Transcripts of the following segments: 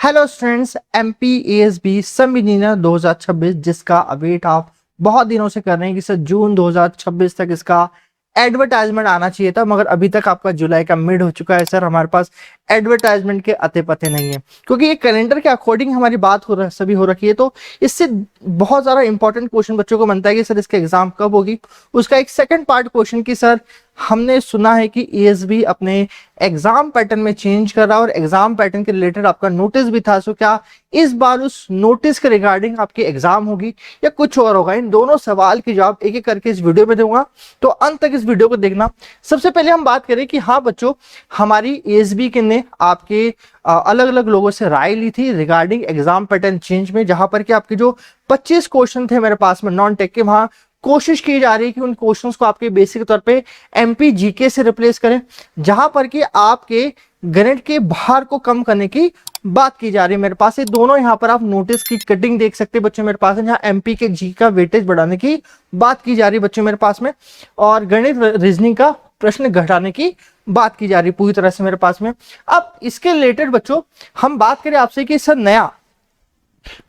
Hello students, MPASB सब engineer 2026 जिसका await आप बहुत दिनों से कर रहे हैं कि सर जून 2026 तक इसका एडवर्टाइजमेंट आना चाहिए था, मगर अभी तक आपका जुलाई का मिड हो चुका है। सर हमारे पास एडवर्टाइजमेंट के अते पते नहीं है, क्योंकि ये कैलेंडर के अकॉर्डिंग हमारी बात हो सभी हो रखी है। तो इससे बहुत सारा इंपॉर्टेंट क्वेश्चन बच्चों को बनता है कि सर इसका एग्जाम कब होगी। उसका एक सेकंड पार्ट क्वेश्चन की सर हमने सुना है कि ESB अपने एग्जाम पैटर्न में चेंज कर रहा है और एग्जाम पैटर्न के रिलेटेड आपका नोटिस भी था। सो क्या इस बार उस नोटिस के रिगार्डिंग आपकी एग्जाम होगी या कुछ और होगा? इन दोनों सवाल के जवाब एक एक करके इस वीडियो में दूंगा, तो अंत तक इस वीडियो को देखना। सबसे पहले हम बात करें कि हाँ बच्चों, हमारी ESB के ने आपके अलग अलग लोगों से राय ली थी रिगार्डिंग एग्जाम पैटर्न चेंज में, जहां पर कि आपके जो 25 क्वेश्चन थे मेरे पास में नॉन टेक के, वहां कोशिश की जा रही है कि उन क्वेश्चंस को आपके बेसिक तौर पे MP GK से रिप्लेस करें, जहां पर कि आपके गणित के भार को कम करने की बात की जा रही है। मेरे पास ये दोनों यहाँ पर आप नोटिस की कटिंग देख सकते हैं बच्चों मेरे पास है, जहां MP के G का वेटेज बढ़ाने की बात की जा रही है बच्चों मेरे पास में, और गणित रीजनिंग का प्रश्न घटाने की बात की जा रही है पूरी तरह से मेरे पास में। अब इसके रिलेटेड बच्चों हम बात करें आपसे कि सर नया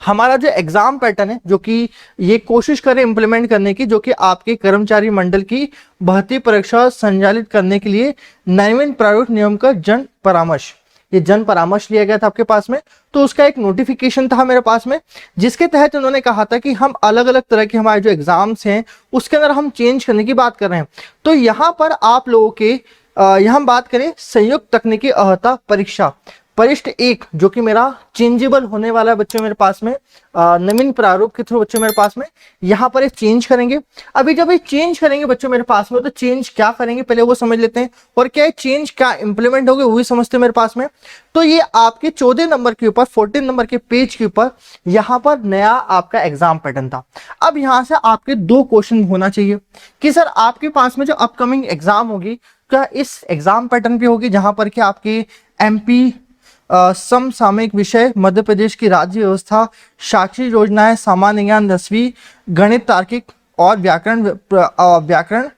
हमारा जो एग्जाम पैटर्न है, जो कि ये कोशिश करें इंप्लीमेंट करने की, जो कि आपके कर्मचारी मंडल की भर्ती परीक्षा संचालित करने के लिए नवीन प्रारूप नियम का जन परामर्श, ये जन परामर्श लिया गया था आपके पास में। तो उसका एक नोटिफिकेशन था मेरे पास में, जिसके तहत उन्होंने कहा था कि हम अलग अलग तरह के हमारे जो एग्जाम्स हैं उसके अंदर हम चेंज करने की बात कर रहे हैं। तो यहाँ पर आप लोगों के यहाँ हम बात करें संयुक्त तकनीकी अर्हता परीक्षा वरिष्ठ 1, जो कि मेरा चेंजेबल होने वाला है बच्चों मेरे पास में नवीन प्रारूप के थ्रू बच्चों मेरे पास में, यहाँ पर एक चेंज करेंगे। अभी जब ये चेंज करेंगे बच्चों मेरे पास में, तो चेंज क्या करेंगे पहले वो समझ लेते हैं, और क्या चेंज क्या इंप्लीमेंट होगी वो भी समझते हैं मेरे पास में। तो ये आपके 14 नंबर के ऊपर 14 नंबर के पेज के ऊपर यहाँ पर नया आपका एग्जाम पैटर्न था। अब यहाँ से आपके 2 क्वेश्चन होना चाहिए कि सर आपके पास में जो अपकमिंग एग्जाम होगी क्या इस एग्जाम पैटर्न पे होगी, जहां पर कि आपके MP समसामयिक विषय, मध्य प्रदेश की राज्य व्यवस्था, साक्षी योजनाएं, सामान्य ज्ञान 10वीं, गणित, तार्किक और व्याकरण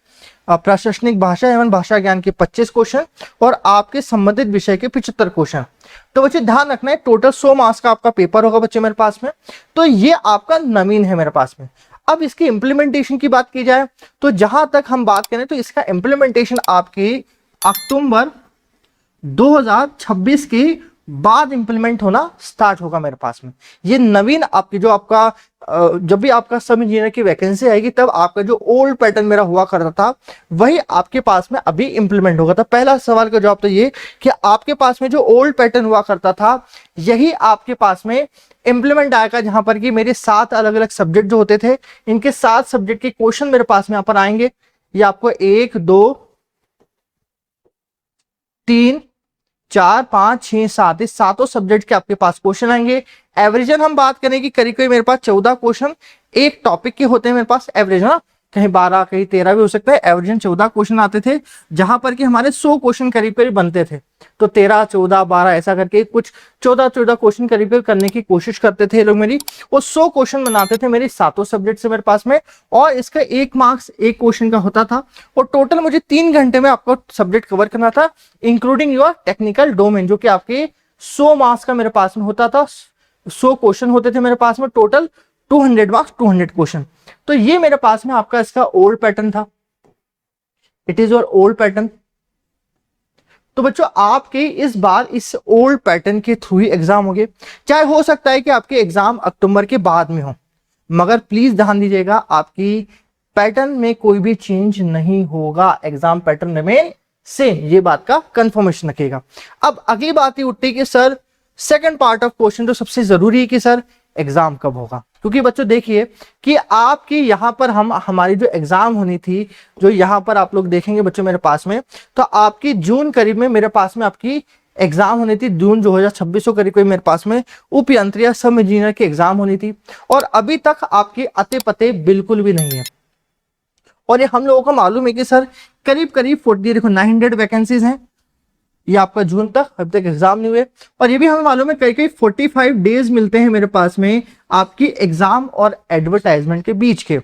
प्रशासनिक भाषा एवं भाषा ज्ञान के 25 क्वेश्चन और आपके संबंधित विषय के 75 क्वेश्चन। तो बच्चे ध्यान रखना है टोटल 100 मार्क्स का आपका पेपर होगा बच्चे मेरे पास में। तो ये आपका नवीन है मेरे पास में। अब इसकी इंप्लीमेंटेशन की बात की जाए तो जहां तक हम बात करें तो इसका इंप्लीमेंटेशन आपके अक्टूबर 2026 के बाद इंप्लीमेंट होना स्टार्ट होगा मेरे पास में। ये नवीन आपकी जो आपका जब भी आपका सब इंजीनियर की वैकेंसी आएगी तब आपका जो ओल्ड पैटर्न मेरा हुआ करता था वही आपके पास में अभी इंप्लीमेंट होगा। तो पहला सवाल का जवाब तो ये कि आपके पास में जो ओल्ड पैटर्न हुआ करता था यही आपके पास में इंप्लीमेंट आएगा, जहां पर कि मेरे 7 अलग अलग सब्जेक्ट जो होते थे इनके 7 सब्जेक्ट के क्वेश्चन मेरे पास में यहाँ पर आएंगे। ये आपको 1 2 3 4 5 6 7 इस सातों सब्जेक्ट के आपके पास क्वेश्चन आएंगे। एवरेजन हम बात करें कि करीब करीब मेरे पास 14 क्वेश्चन एक टॉपिक के होते हैं मेरे पास एवरेज, ना कहीं 12 कहीं 13 भी हो सकता है। एवरेजन 14 क्वेश्चन आते थे, जहां पर कि हमारे 100 क्वेश्चन करीब करीब बनते थे। तो 13 14 12 ऐसा करके कुछ 14 क्वेश्चन करीब करीब करने की कोशिश करते थे लोग मेरी, वो 100 क्वेश्चन बनाते थे मेरे सातों सब्जेक्ट से मेरे पास में, और इसका 1 मार्क्स 1 क्वेश्चन का होता था। और टोटल मुझे 3 घंटे में आपको सब्जेक्ट कवर करना था इंक्लूडिंग योर टेक्निकल डोमेन, जो कि आपके 100 मार्क्स का मेरे पास में होता था। 100 क्वेश्चन होते थे मेरे पास में, टोटल 200 मार्क्स 200 क्वेश्चन। तो ये मेरे पास में आपका इसका ओल्ड पैटर्न था, it is your old pattern. तो बच्चों आपके इस बार इस ओल्ड पैटर्न के थ्रू ही एग्जाम होंगे। चाहे हो सकता है कि आपके एग्जाम अक्टूबर के बाद में हो, मगर प्लीज ध्यान दीजिएगा आपकी पैटर्न में कोई भी चेंज नहीं होगा, एग्जाम पैटर्न रिमेन सेम, ये बात का कंफर्मेशन रखिएगा। अब अगली बात ये उठती है कि sir second part of question जो सबसे जरूरी है कि सर एग्जाम कब होगा, क्योंकि बच्चों देखिए कि आपकी यहां पर हमारी जो एग्जाम होनी थी, जो यहां पर आप लोग देखेंगे बच्चों मेरे पास में, तो आपकी जून करीब में मेरे पास में आपकी एग्जाम होनी थी, जून 2026 को करीब मेरे पास में उप यंत्रीय सब इंजीनियर की एग्जाम होनी थी, और अभी तक आपके अते पते बिल्कुल भी नहीं है। और ये हम लोगों को मालूम है कि सर करीब करीब 900 वैकेंसीज हैं, ये आपका जून तक अभी तक एग्जाम नहीं हुए, और ये भी हमें मालूम है कई 45 डेज मिलते हैं मेरे पास में आपकी एग्जाम और एडवर्टाइजमेंट के बीच के।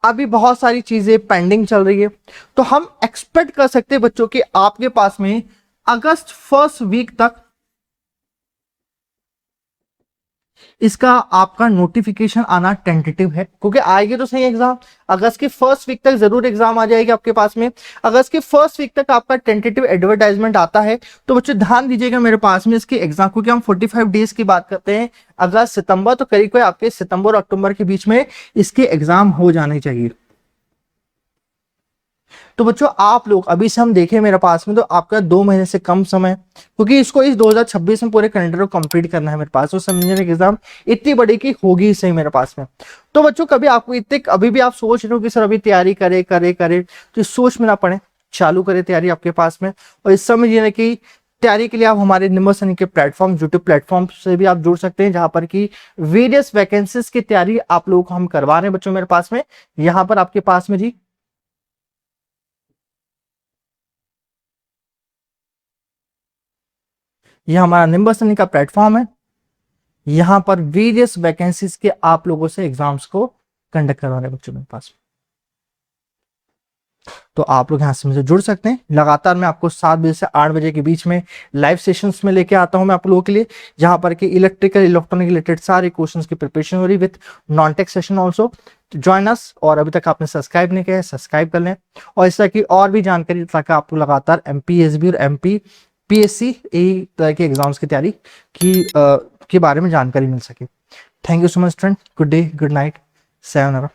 अभी बहुत सारी चीजें पेंडिंग चल रही है, तो हम एक्सपेक्ट कर सकते हैं बच्चों कि आपके पास में अगस्त फर्स्ट वीक तक इसका आपका नोटिफिकेशन आना टेंटेटिव है, क्योंकि आएगी तो सही एग्जाम, अगस्त के फर्स्ट वीक तक जरूर एग्जाम आ जाएगी आपके पास में। अगस्त के फर्स्ट वीक तक आपका टेंटेटिव एडवर्टाइजमेंट आता है, तो बच्चों ध्यान दीजिएगा मेरे पास में इसके एग्जाम, क्योंकि हम 45 डेज की बात करते हैं, अगस्त सितंबर, तो करीब करीब आपके सितंबर और अक्टूबर के बीच में इसके एग्जाम हो जाने चाहिए। तो बच्चों आप लोग अभी से हम देखें मेरे पास में, तो आपका 2 महीने से कम समय, क्योंकि इसको इस 2026 में पूरे कैलेंडर को कंप्लीट करना है मेरे पास, तो समझने की एग्जाम इतनी बड़ी की होगी सही मेरे पास में। तो बच्चों कभी आपको इतने, अभी भी आप सोच रहे हो कि सर अभी तैयारी करे करे करे, तो इस सोच में ना पड़े, चालू करे तैयारी आपके पास में। और इस समझिए कि तैयारी के लिए आप हमारे निम्बस सैनिक के प्लेटफॉर्म, यूट्यूब प्लेटफॉर्म से भी आप जुड़ सकते हैं, जहां पर की वेरियस वैकेंसीज की तैयारी आप लोगों को हम करवा रहे हैं बच्चों मेरे पास में। यहाँ पर आपके पास में जी ये हमारा निम्बस सैनिक का प्लेटफॉर्म है, यहां पर वेरियस वैकेंसीज के आप लोगों से एग्जाम्स को कंडक्ट करवा रहे हैं बच्चों मेरे पास। तो आप लोग यहाँ से मुझे जुड़ सकते हैं। लगातार मैं आपको 7 बजे से 8 बजे के बीच में लाइव सेशंस में लेके आता हूं मैं आप लोगों के लिए, जहां पर कि इलेक्ट्रिकल इलेक्ट्रॉनिक रिलेटेड सारे क्वेश्चंस की प्रिपरेशन हो रही with non tech session also. Join us, और अभी तक आपने सब्सक्राइब नहीं किया है सब्सक्राइब कर लें, और इस तरह की और भी जानकारी, ताकि आपको लगातार एमपीएसबी और एमपी पीएससी यही तरह के एग्जाम्स की तैयारी के बारे में जानकारी मिल सके। Thank you so much student, good day, good night, 7